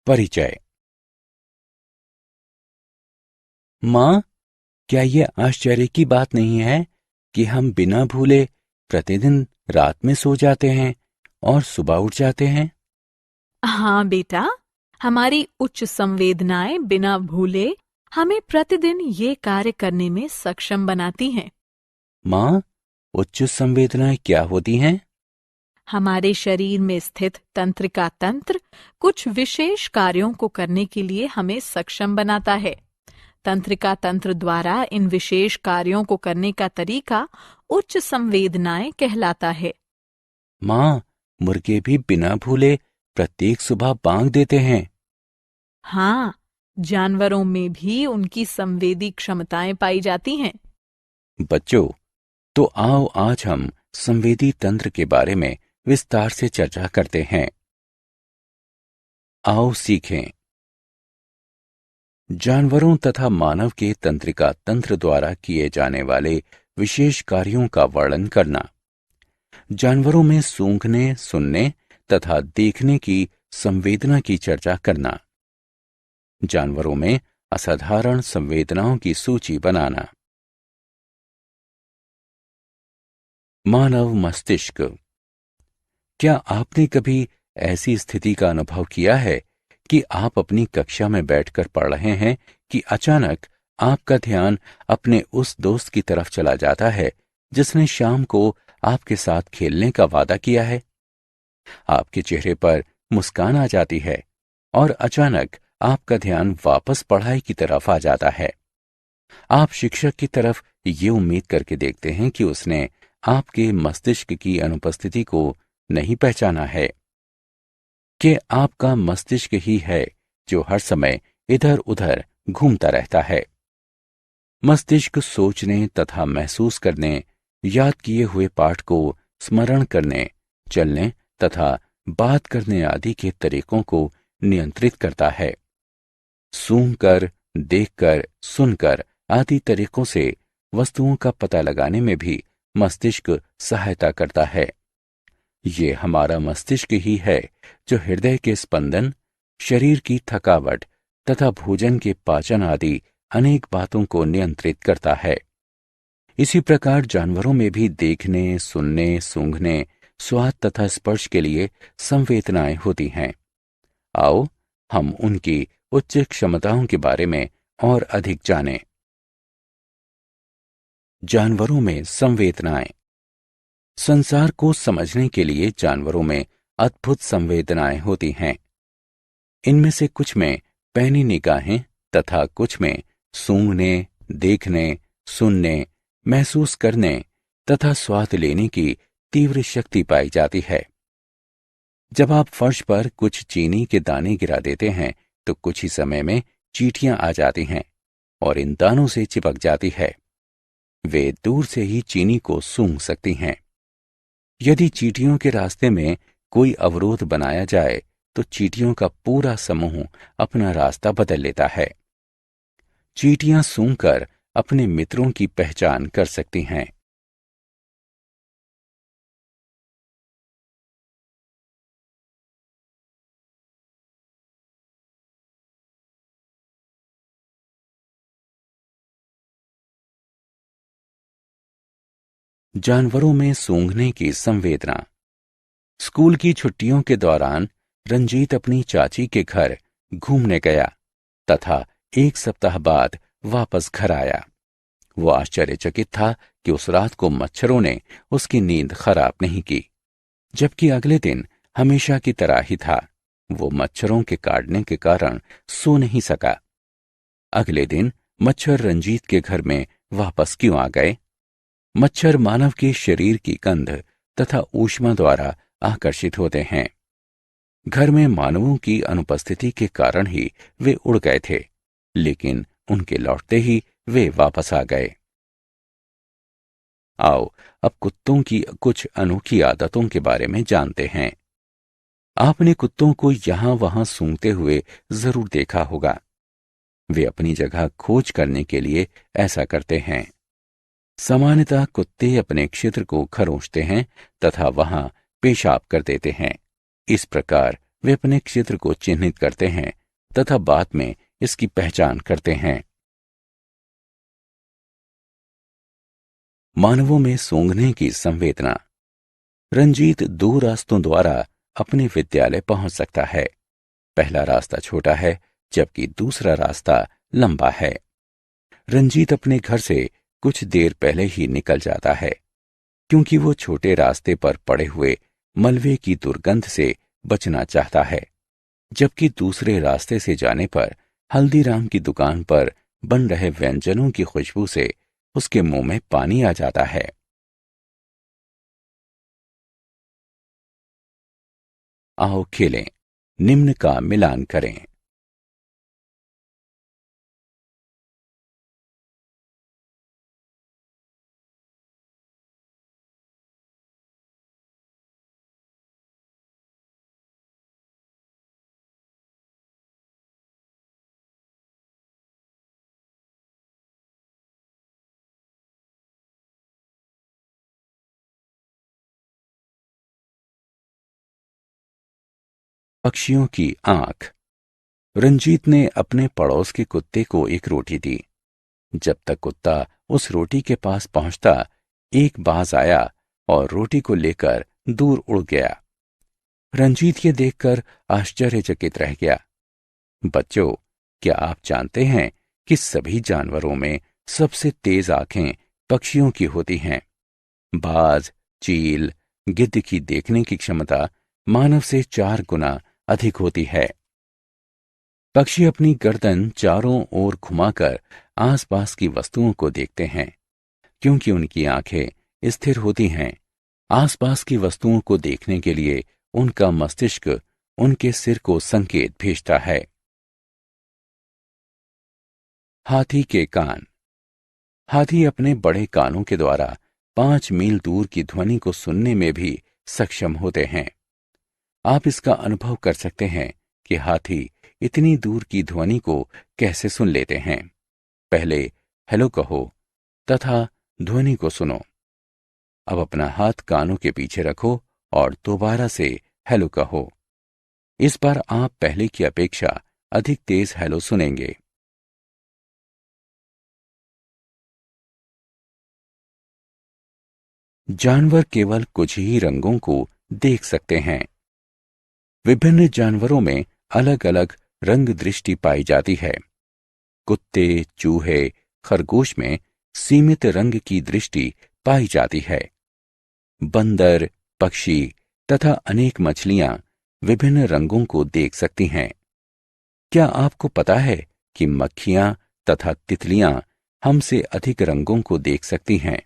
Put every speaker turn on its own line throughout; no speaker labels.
परिचय। माँ, क्या ये आश्चर्य की बात नहीं है कि हम बिना भूले प्रतिदिन रात में सो जाते हैं और सुबह उठ जाते हैं?
हाँ बेटा, हमारी उच्च संवेदनाएं बिना भूले हमें प्रतिदिन ये कार्य करने में सक्षम बनाती हैं।
माँ, उच्च संवेदनाएं क्या होती हैं?
हमारे शरीर में स्थित तंत्रिका तंत्र कुछ विशेष कार्यों को करने के लिए हमें सक्षम बनाता है। तंत्रिका तंत्र द्वारा इन विशेष कार्यों को करने का तरीका उच्च संवेदनाएं कहलाता है।
माँ, मुर्गे भी बिना भूले प्रत्येक सुबह बांग देते हैं।
हाँ, जानवरों में भी उनकी संवेदी क्षमताएं पाई जाती हैं।
बच्चों, तो आओ आज हम संवेदी तंत्र के बारे में विस्तार से चर्चा करते हैं। आओ सीखें। जानवरों तथा मानव के तंत्रिका तंत्र द्वारा किए जाने वाले विशेष कार्यों का वर्णन करना। जानवरों में सूंघने, सुनने तथा देखने की संवेदना की चर्चा करना। जानवरों में असाधारण संवेदनाओं की सूची बनाना। मानव मस्तिष्क। क्या आपने कभी ऐसी स्थिति का अनुभव किया है कि आप अपनी कक्षा में बैठकर पढ़ रहे हैं कि अचानक आपका ध्यान अपने उस दोस्त की तरफ चला जाता है जिसने शाम को आपके साथ खेलने का वादा किया है? आपके चेहरे पर मुस्कान आ जाती है और अचानक आपका ध्यान वापस पढ़ाई की तरफ आ जाता है। आप शिक्षक की तरफ ये उम्मीद करके देखते हैं कि उसने आपके मस्तिष्क की अनुपस्थिति को नहीं पहचाना है कि आपका मस्तिष्क ही है जो हर समय इधर उधर घूमता रहता है। मस्तिष्क सोचने तथा महसूस करने, याद किए हुए पाठ को स्मरण करने, चलने तथा बात करने आदि के तरीकों को नियंत्रित करता है। सूंघकर, देखकर, सुनकर आदि तरीकों से वस्तुओं का पता लगाने में भी मस्तिष्क सहायता करता है। ये हमारा मस्तिष्क ही है जो हृदय के स्पंदन, शरीर की थकावट तथा भोजन के पाचन आदि अनेक बातों को नियंत्रित करता है। इसी प्रकार जानवरों में भी देखने, सुनने, सूंघने, स्वाद तथा स्पर्श के लिए संवेदनाएं होती हैं। आओ हम उनकी उच्च क्षमताओं के बारे में और अधिक जानें। जानवरों में संवेदनाएं। संसार को समझने के लिए जानवरों में अद्भुत संवेदनाएं होती हैं। इनमें से कुछ में पैनी निगाहें तथा कुछ में सूंघने, देखने, सुनने, महसूस करने तथा स्वाद लेने की तीव्र शक्ति पाई जाती है। जब आप फर्श पर कुछ चीनी के दाने गिरा देते हैं तो कुछ ही समय में चींटियां आ जाती हैं और इन दानों से चिपक जाती है। वे दूर से ही चीनी को सूंघ सकती हैं। यदि चींटियों के रास्ते में कोई अवरोध बनाया जाए तो चींटियों का पूरा समूह अपना रास्ता बदल लेता है। चींटियां सूंघकर अपने मित्रों की पहचान कर सकती हैं। जानवरों में सूंघने की संवेदना। स्कूल की छुट्टियों के दौरान रंजीत अपनी चाची के घर घूमने गया तथा एक सप्ताह बाद वापस घर आया। वो आश्चर्यचकित था कि उस रात को मच्छरों ने उसकी नींद खराब नहीं की, जबकि अगले दिन हमेशा की तरह ही था। वो मच्छरों के काटने के कारण सो नहीं सका। अगले दिन मच्छर रंजीत के घर में वापस क्यों आ गए? मच्छर मानव के शरीर की गंध तथा ऊष्मा द्वारा आकर्षित होते हैं। घर में मानवों की अनुपस्थिति के कारण ही वे उड़ गए थे, लेकिन उनके लौटते ही वे वापस आ गए। आओ अब कुत्तों की कुछ अनोखी आदतों के बारे में जानते हैं। आपने कुत्तों को यहां वहां सूंघते हुए जरूर देखा होगा। वे अपनी जगह खोज करने के लिए ऐसा करते हैं। सामान्यतः कुत्ते अपने क्षेत्र को खरोंचते हैं तथा वहां पेशाब कर देते हैं। इस प्रकार वे अपने क्षेत्र को चिन्हित करते हैं तथा बाद में इसकी पहचान करते हैं। मानवों में सूंघने की संवेदना। रंजीत 2 रास्तों द्वारा अपने विद्यालय पहुंच सकता है। पहला रास्ता छोटा है जबकि दूसरा रास्ता लंबा है। रंजीत अपने घर से कुछ देर पहले ही निकल जाता है क्योंकि वो छोटे रास्ते पर पड़े हुए मलबे की दुर्गंध से बचना चाहता है, जबकि दूसरे रास्ते से जाने पर हल्दीराम की दुकान पर बन रहे व्यंजनों की खुशबू से उसके मुंह में पानी आ जाता है। आओ खेलें, निम्न का मिलान करें। पक्षियों की आंख। रंजीत ने अपने पड़ोस के कुत्ते को एक रोटी दी। जब तक कुत्ता उस रोटी के पास पहुंचता, एक बाज आया और रोटी को लेकर दूर उड़ गया। रंजीत ये देखकर आश्चर्यचकित रह गया। बच्चों, क्या आप जानते हैं कि सभी जानवरों में सबसे तेज आंखें पक्षियों की होती हैं? बाज, चील, गिद्ध की देखने की क्षमता मानव से 4 गुना अधिक होती है। पक्षी अपनी गर्दन चारों ओर घुमाकर आसपास की वस्तुओं को देखते हैं। क्योंकि उनकी आंखें स्थिर होती हैं, आसपास की वस्तुओं को देखने के लिए उनका मस्तिष्क उनके सिर को संकेत भेजता है। हाथी के कान। हाथी अपने बड़े कानों के द्वारा 5 मील दूर की ध्वनि को सुनने में भी सक्षम होते हैं। आप इसका अनुभव कर सकते हैं कि हाथी इतनी दूर की ध्वनि को कैसे सुन लेते हैं। पहले हेलो कहो तथा ध्वनि को सुनो। अब अपना हाथ कानों के पीछे रखो और दोबारा से हेलो कहो। इस बार आप पहले की अपेक्षा अधिक तेज हेलो सुनेंगे। जानवर केवल कुछ ही रंगों को देख सकते हैं। विभिन्न जानवरों में अलग अलग रंग दृष्टि पाई जाती है। कुत्ते, चूहे, खरगोश में सीमित रंग की दृष्टि पाई जाती है। बंदर, पक्षी तथा अनेक मछलियां विभिन्न रंगों को देख सकती हैं। क्या आपको पता है कि मक्खियां तथा तितलियां हमसे अधिक रंगों को देख सकती हैं?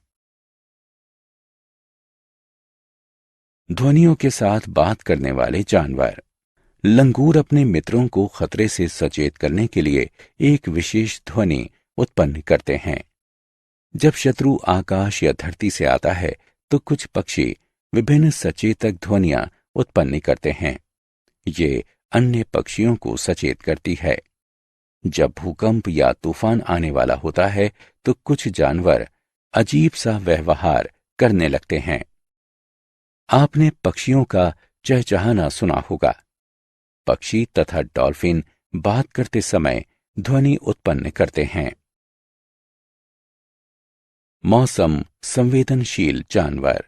ध्वनियों के साथ बात करने वाले जानवर। लंगूर अपने मित्रों को खतरे से सचेत करने के लिए एक विशेष ध्वनि उत्पन्न करते हैं। जब शत्रु आकाश या धरती से आता है तो कुछ पक्षी विभिन्न सचेतक ध्वनियां उत्पन्न करते हैं। ये अन्य पक्षियों को सचेत करती है। जब भूकंप या तूफान आने वाला होता है तो कुछ जानवर अजीब सा व्यवहार करने लगते हैं। आपने पक्षियों का चहचहाना सुना होगा। पक्षी तथा डॉल्फिन बात करते समय ध्वनि उत्पन्न करते हैं। मौसम संवेदनशील जानवर।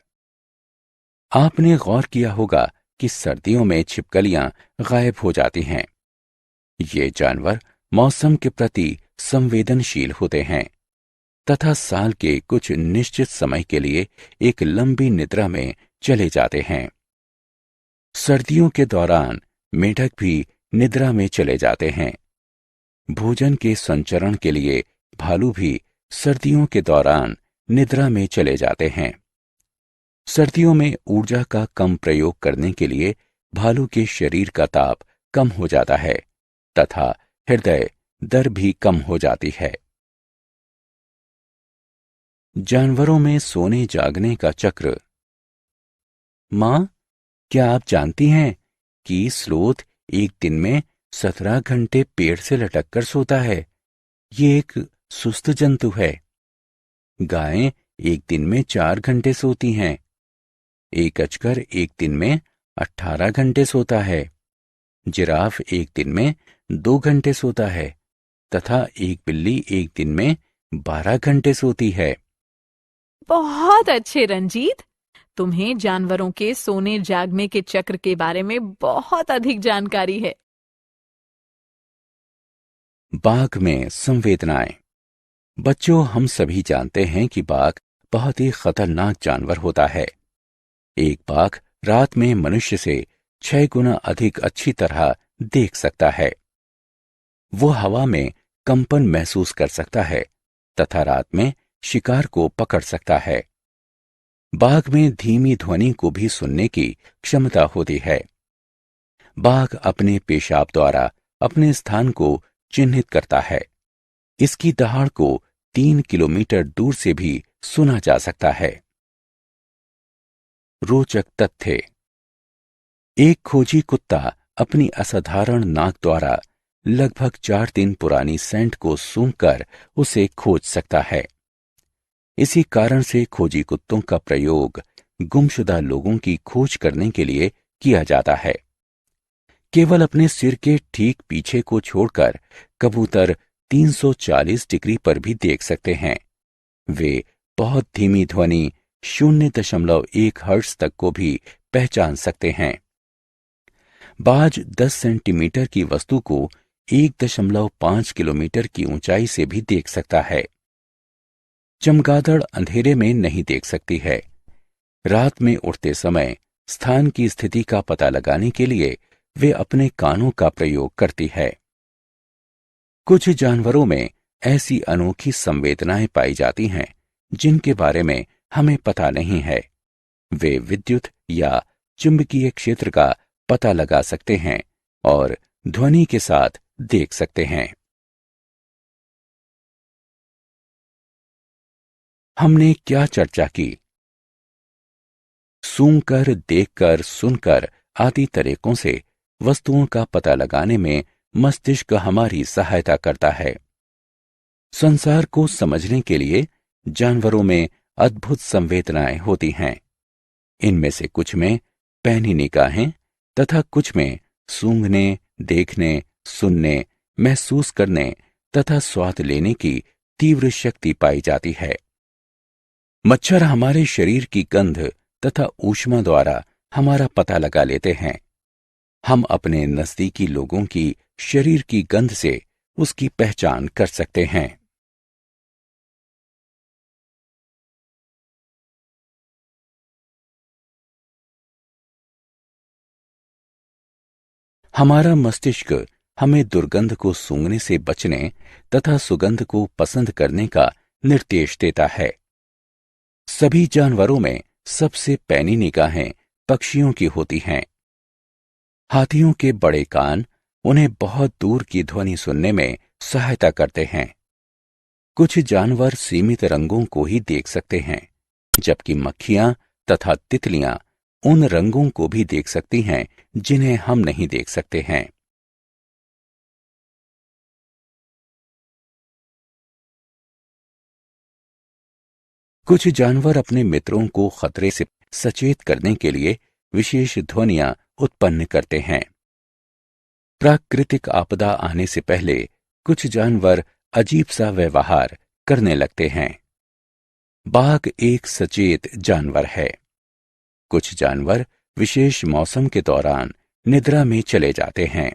आपने गौर किया होगा कि सर्दियों में छिपकलियां गायब हो जाती हैं। ये जानवर मौसम के प्रति संवेदनशील होते हैं तथा साल के कुछ निश्चित समय के लिए एक लंबी निद्रा में चले जाते हैं। सर्दियों के दौरान मेढक भी निद्रा में चले जाते हैं। भोजन के संचरण के लिए भालू भी सर्दियों के दौरान निद्रा में चले जाते हैं। सर्दियों में ऊर्जा का कम प्रयोग करने के लिए भालू के शरीर का ताप कम हो जाता है तथा हृदय दर भी कम हो जाती है। जानवरों में सोने जागने का चक्र। मां, क्या आप जानती हैं कि स्लोथ एक दिन में 17 घंटे पेड़ से लटक कर सोता है? ये एक सुस्त जंतु है। गायें एक दिन में 4 घंटे सोती हैं। एक अजगर एक दिन में 18 घंटे सोता है। जिराफ एक दिन में 2 घंटे सोता है तथा एक बिल्ली एक दिन में 12 घंटे सोती है।
बहुत अच्छे रंजीत। तुम्हें जानवरों के सोने जागने के चक्र के बारे में बहुत अधिक जानकारी है।
बाघ में संवेदनाएं। बच्चों, हम सभी जानते हैं कि बाघ बहुत ही खतरनाक जानवर होता है। एक बाघ रात में मनुष्य से 6 गुना अधिक अच्छी तरह देख सकता है। वो हवा में कंपन महसूस कर सकता है तथा रात में शिकार को पकड़ सकता है। बाघ में धीमी ध्वनि को भी सुनने की क्षमता होती है। बाघ अपने पेशाब द्वारा अपने स्थान को चिन्हित करता है। इसकी दहाड़ को 3 किलोमीटर दूर से भी सुना जा सकता है। रोचक तथ्य। एक खोजी कुत्ता अपनी असाधारण नाक द्वारा लगभग 4 दिन पुरानी सेंट को सूंघकर उसे खोज सकता है। इसी कारण से खोजी कुत्तों का प्रयोग गुमशुदा लोगों की खोज करने के लिए किया जाता है। केवल अपने सिर के ठीक पीछे को छोड़कर कबूतर 340 डिग्री पर भी देख सकते हैं। वे बहुत धीमी ध्वनि 0.1 हर्ट्ज तक को भी पहचान सकते हैं। बाज 10 सेंटीमीटर की वस्तु को 1.5 किलोमीटर की ऊंचाई से भी देख सकता है। चमगादड़ अंधेरे में नहीं देख सकती है। रात में उड़ते समय स्थान की स्थिति का पता लगाने के लिए वे अपने कानों का प्रयोग करती है। कुछ जानवरों में ऐसी अनोखी संवेदनाएं पाई जाती हैं जिनके बारे में हमें पता नहीं है। वे विद्युत या चुंबकीय क्षेत्र का पता लगा सकते हैं और ध्वनि के साथ देख सकते हैं। हमने क्या चर्चा की? सूंघकर, देखकर, सुनकर आदि तरीकों से वस्तुओं का पता लगाने में मस्तिष्क हमारी सहायता करता है। संसार को समझने के लिए जानवरों में अद्भुत संवेदनाएं होती हैं। इनमें से कुछ में पैनी निगाहें तथा कुछ में सूंघने, देखने, सुनने, महसूस करने तथा स्वाद लेने की तीव्र शक्ति पाई जाती है। मच्छर हमारे शरीर की गंध तथा ऊष्मा द्वारा हमारा पता लगा लेते हैं। हम अपने नजदीकी लोगों की शरीर की गंध से उसकी पहचान कर सकते हैं। हमारा मस्तिष्क हमें दुर्गंध को सूंघने से बचने तथा सुगंध को पसंद करने का निर्देश देता है। सभी जानवरों में सबसे पैनी निगाहें पक्षियों की होती हैं। हाथियों के बड़े कान उन्हें बहुत दूर की ध्वनि सुनने में सहायता करते हैं। कुछ जानवर सीमित रंगों को ही देख सकते हैं, जबकि मक्खियां तथा तितलियां उन रंगों को भी देख सकती हैं जिन्हें हम नहीं देख सकते हैं। कुछ जानवर अपने मित्रों को खतरे से सचेत करने के लिए विशेष ध्वनियां उत्पन्न करते हैं। प्राकृतिक आपदा आने से पहले कुछ जानवर अजीब सा व्यवहार करने लगते हैं। बाघ एक सचेत जानवर है। कुछ जानवर विशेष मौसम के दौरान निद्रा में चले जाते हैं।